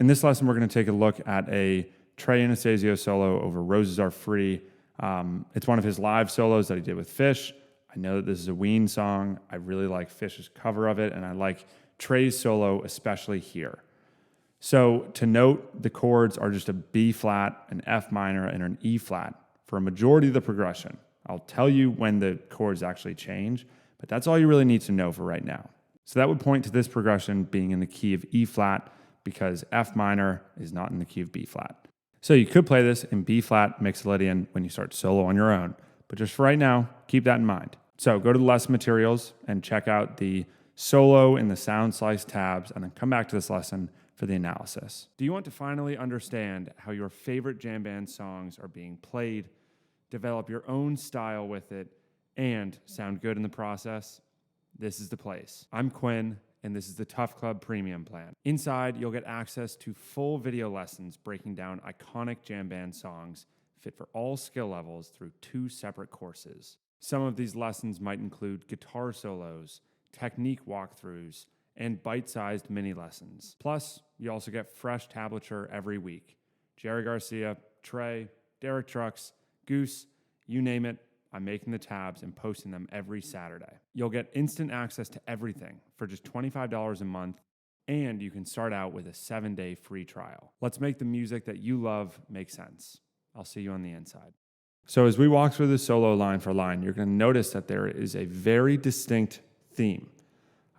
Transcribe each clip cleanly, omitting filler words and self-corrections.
In this lesson, we're going to take a look at a Trey Anastasio solo over Roses Are Free. It's one of his live solos that he did with Phish. I know that this is a Ween song. I really like Phish's cover of it, and I like Trey's solo, especially here. So to note, the chords are just a B flat, an F minor, and an E flat for a majority of the progression. I'll tell you when the chords actually change, but that's all you really need to know for right now. So that would point to this progression being in the key of E flat, because F minor is not in the key of B flat. So you could play this in B flat Mixolydian when you start solo on your own, but just for right now, keep that in mind. So go to the lesson materials and check out the solo in the sound slice tabs, and then come back to this lesson for the analysis. Do you want to finally understand how your favorite jam band songs are being played, develop your own style with it, and sound good in the process? This is the place. I'm Quinn, and this is the Tough Club Premium Plan. Inside, you'll get access to full video lessons breaking down iconic jam band songs fit for all skill levels through 2 separate courses. Some of these lessons might include guitar solos, technique walkthroughs, and bite-sized mini lessons. Plus, you also get fresh tablature every week. Jerry Garcia, Trey, Derek Trucks, Goose, you name it, I'm making the tabs and posting them every Saturday. You'll get instant access to everything for just $25 a month, and you can start out with a 7-day free trial. Let's make the music that you love make sense. I'll see you on the inside. So as we walk through the solo line for line, you're going to notice that there is a very distinct theme.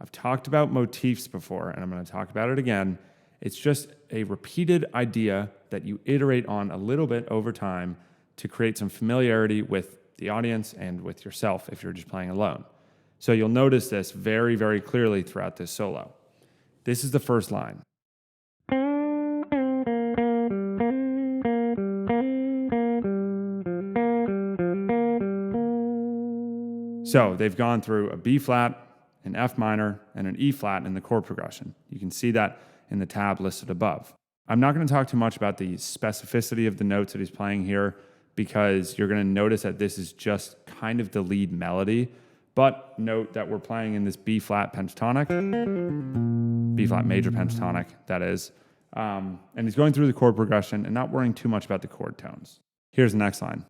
I've talked about motifs before, and I'm going to talk about it again. It's just a repeated idea that you iterate on a little bit over time to create some familiarity with the audience and with yourself if you're just playing alone. So you'll notice this very, very clearly throughout this solo. This is the first line. So they've gone through a B flat, an F minor, and an E flat in the chord progression. You can see that in the tab listed above. I'm not going to talk too much about the specificity of the notes that he's playing here, because you're going to notice that this is just kind of the lead melody. But note that we're playing in this B flat pentatonic, B flat major pentatonic, that is. And he's going through the chord progression and not worrying too much about the chord tones. Here's the next line.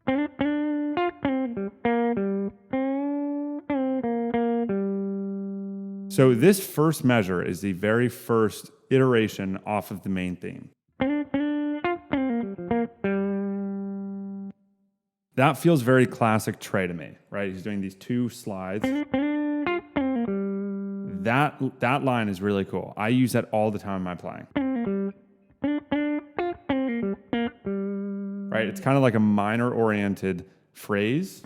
So this first measure is the very first iteration off of the main theme. That feels very classic Trey to me, right? He's doing these 2 slides. That line is really cool. I use that all the time in my playing. Right? It's kind of like a minor-oriented phrase,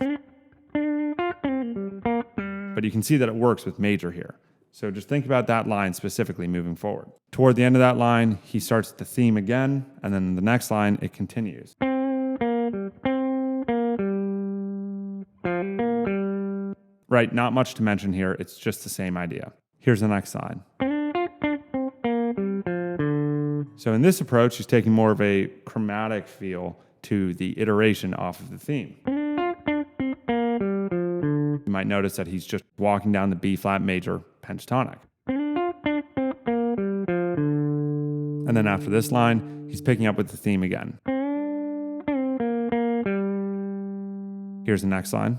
but you can see that it works with major here. So just think about that line specifically moving forward. Toward the end of that line, he starts the theme again, and then in the next line, it continues. Right, not much to mention here. It's just the same idea. Here's the next line. So in this approach, he's taking more of a chromatic feel to the iteration off of the theme. You might notice that he's just walking down the B flat major pentatonic. And then after this line, he's picking up with the theme again. Here's the next line.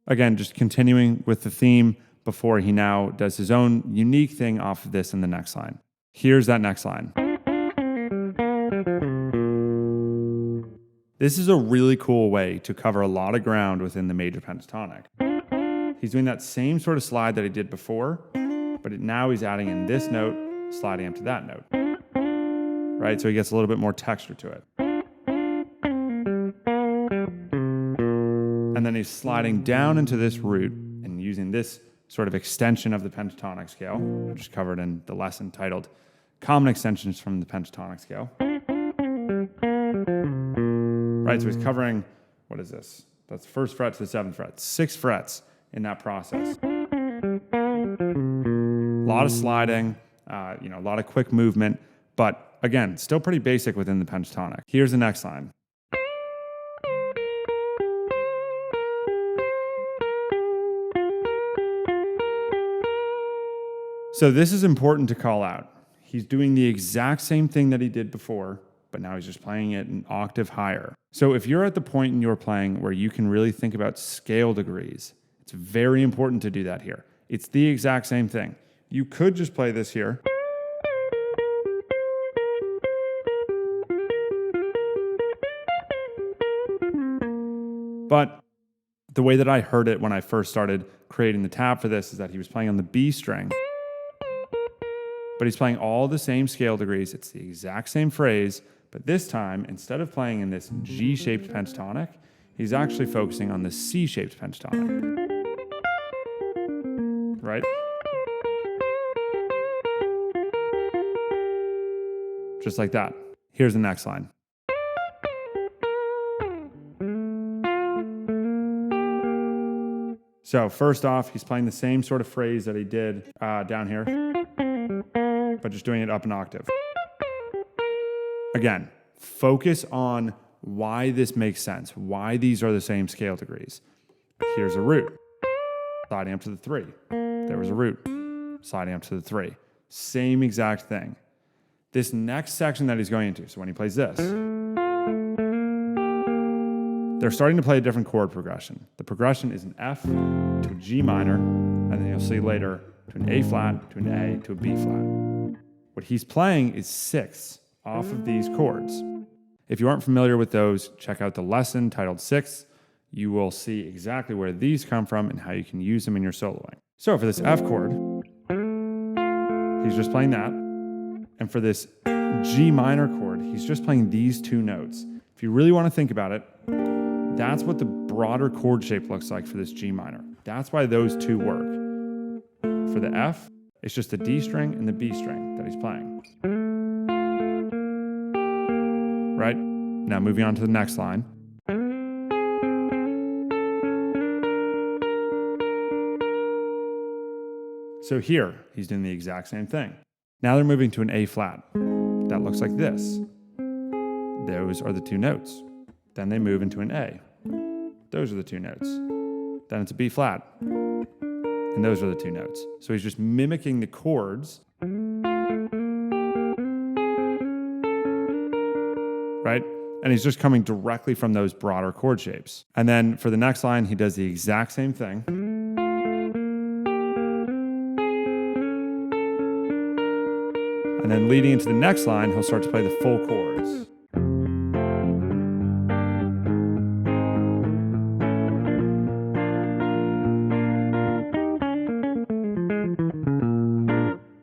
Again, just continuing with the theme before he now does his own unique thing off of this in the next line. Here's that next line. This is a really cool way to cover a lot of ground within the major pentatonic. He's doing that same sort of slide that he did before, but now he's adding in this note, sliding up to that note. Right? So he gets a little bit more texture to it. And then he's sliding down into this root and using this sort of extension of the pentatonic scale, which is covered in the lesson titled Common Extensions from the Pentatonic Scale. Right, so he's covering, what is this? That's the 1st fret to the 7th fret. 6 frets in that process. A lot of sliding, a lot of quick movement, but again, still pretty basic within the pentatonic. Here's the next line. So this is important to call out. He's doing the exact same thing that he did before, but now he's just playing it an octave higher. So if you're at the point in your playing where you can really think about scale degrees, it's very important to do that here. It's the exact same thing. You could just play this here. But the way that I heard it when I first started creating the tab for this is that he was playing on the B string, but he's playing all the same scale degrees. It's the exact same phrase, but this time, instead of playing in this G-shaped pentatonic, he's actually focusing on the C-shaped pentatonic. Right? Just like that. Here's the next line. So first off, he's playing the same sort of phrase that he did down here, but just doing it up an octave. Again, focus on why this makes sense, why these are the same scale degrees. Here's a root, sliding up to the 3. There was a root, sliding up to the 3. Same exact thing. This next section that he's going into, so when he plays this, they're starting to play a different chord progression. The progression is an F to a G minor, and then you'll see later to an A flat, to an A, to a B flat. What he's playing is sixths off of these chords. If you aren't familiar with those, check out the lesson titled Sixths. You will see exactly where these come from and how you can use them in your soloing. So for this F chord, he's just playing that. And for this G minor chord, he's just playing these two notes. If you really want to think about it, that's what the broader chord shape looks like for this G minor. That's why those two work. For the F, it's just the D string and the B string that he's playing. Right? Now moving on to the next line. So here, he's doing the exact same thing. Now they're moving to an A flat. That looks like this. Those are the two notes. Then they move into an A. Those are the two notes. Then it's a B flat. And those are the two notes. So he's just mimicking the chords. Right? And he's just coming directly from those broader chord shapes. And then for the next line, he does the exact same thing. And then leading into the next line, he'll start to play the full chords.